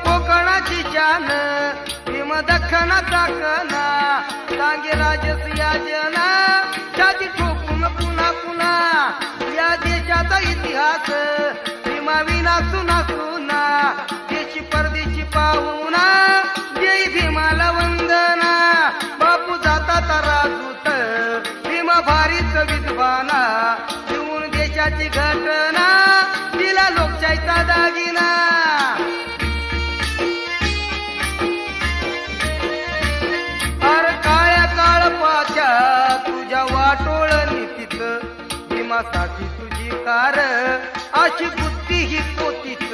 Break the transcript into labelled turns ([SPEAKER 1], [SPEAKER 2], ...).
[SPEAKER 1] कोकणाची शान भीम दख्खनाचा कणा सांगे राजस याजना छाती ठोकून पुन्हा पुन्हा या देशाचा इतिहास भीमाविना सुना सुना देशी परदेशी पाहुणा जय भीमाला वंदना बापू जाता राजूत भीम भारीच विद्वाना लिहून देशाची घटना दिला लोकशाहीचा दागिना अर काळ्या काळपाच्या तुझ्या वाटोळ नीतीत भीमासाठी तुझी कार अशी बुद्धी ही पोतीच